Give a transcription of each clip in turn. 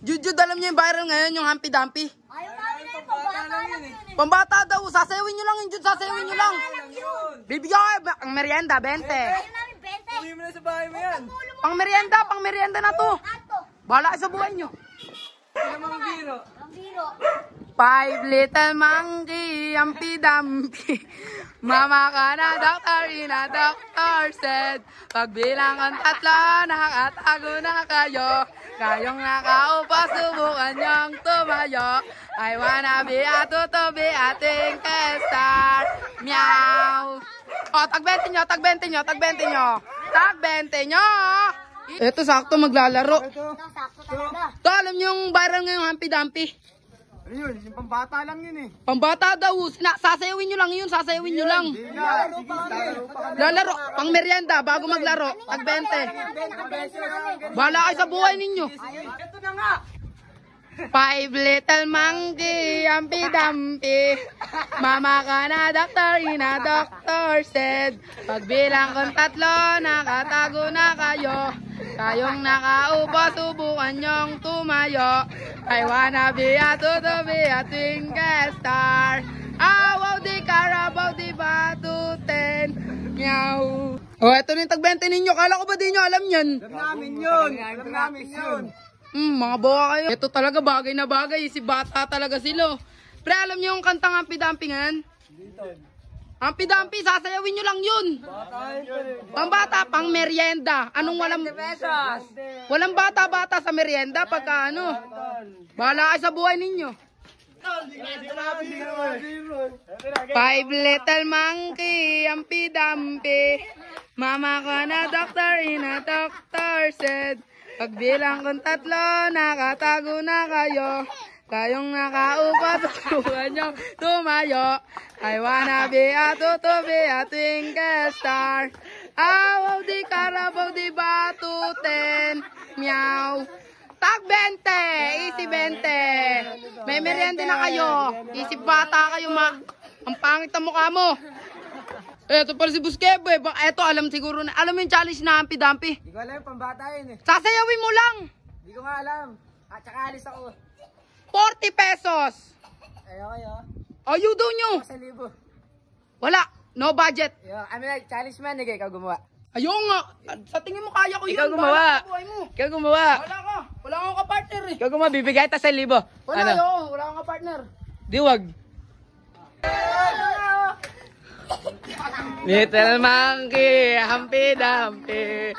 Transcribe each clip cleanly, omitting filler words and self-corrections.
Jujud, alam niyo yung viral ngayon, yung Humpty Dumpty? Ayaw namin na yung pambata lang yun eh. Pambata daw, sasayawin nyo lang yung Jud, sasayawin nyo lang. Bibigyan ko ang merienda, 20. Ayaw namin 20. Uwi mo na sa bahay mo yan. Pang merienda na to. Ato. Bahala kayo sa buhay nyo. Ano mga biro? Ang biro. 5 little monkey, Humpty Dumpty. Mama ka na, doctor, ina, doctor said. Pagbilang ang 3, nakatago na kayo. Kayong nakaupo, subukan niyong tumayo. I wanna be a to be a twinkle star. Meow. O, tag-20 nyo, tag-20 nyo, tag-20 nyo. Tag-20 nyo. Ito, sakto maglalaro. Sakto talaga. Ito, alam nyo yung viral ngayong Humpty Dumpty? Ano yun? Yung pambata lang yun eh. Pambata daw, sasayawin nyo lang yun, sasayawin nyo lang. Lalaro pa kami. Lalaro, pang merienda, bago maglaro, tag 20. Bahala kayo sa buhay ninyo. Ito na nga. 5 little monkey, Humpty Dumpty. Mama ka na, doctor, ina, doctor said. Pagbilang kong 3, nakatago na kayo. Kayong nakaupo, subukan nyong tumayo. I wanna be a to be a twinkle star. Wow, di Carabao, di Batuten. Meow. Oh, ito na yung tag 20 ninyo. Kala ko ba di nyo alam yan? Alam namin yun. Alam namin yun. Mga boka kayo. Ito talaga bagay na bagay. Si bata talaga sila. Pre, alam niyo yung kantang Humpty Dumpty ngayon? Humpty Dumpty, sasayawin nyo lang yun. Pambata, pang merienda. Anong walang bata-bata sa merienda pagka ano. Bahala kayo sa buhay ninyo. 5 little monkey, Humpty Dumpty. Mama ko na doctor, ina doctor said. Pagbilang kong 3, nakatago na kayo. Kayong nakaupo, subukan nyo tumayo. I wanna be a to be a twinkle star. Wow, di Carabao, di Batuten. Meow. Tag 20, easy 20. May merienda na kayo. Easy bata kayo, ang pangit ang mukha mo. Eto pala si Buskebo eh. Eto alam siguro na. Alam mo yung challenge na Humpty Dumpty? Hindi ko alam yung pambata yun eh. Sasayawin mo lang. Hindi ko nga alam. At saka alis ako. 40 pesos. Ayaw kayo. Ayudo nyo. 1,000. Wala. No budget. Challenge man, ikaw gumawa. Ayun nga. Sa tingin mo kaya ko yun. Ikaw gumawa. Bahala sa buhay mo. Ikaw gumawa. Wala ka. Wala akong kapartner eh. Ikaw gumawa, bibigay ta 1,000. Wala yun. Wala akong kapartner. Diwag. Little monkey, Humpty Dumpty.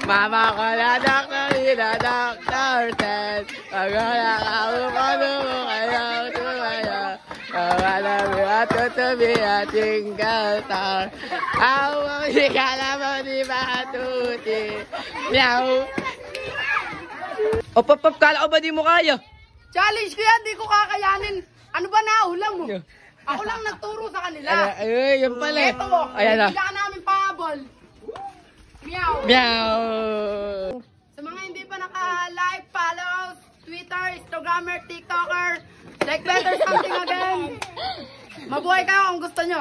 Mama ko na doctor, ina doctor said. Pag wala ka mo kayo tumayo. Wala mo to be a twinkle star. Awang di ka naman di Batuti. Meow. O pop, kala ko ba di mo kaya? Challenge ko yan. Di ko kakayanin. Ano ba naulam mo? Ako lang nagturo sa kanila. Ay, yan pala. Ito. Ayan na. Bigyan namin pahabol. Meow. Meow. Sa mga hindi pa naka-like, follow, Twitter, Instagrammer, TikToker, like better something again. Mabuhay kayo kung gusto nyo.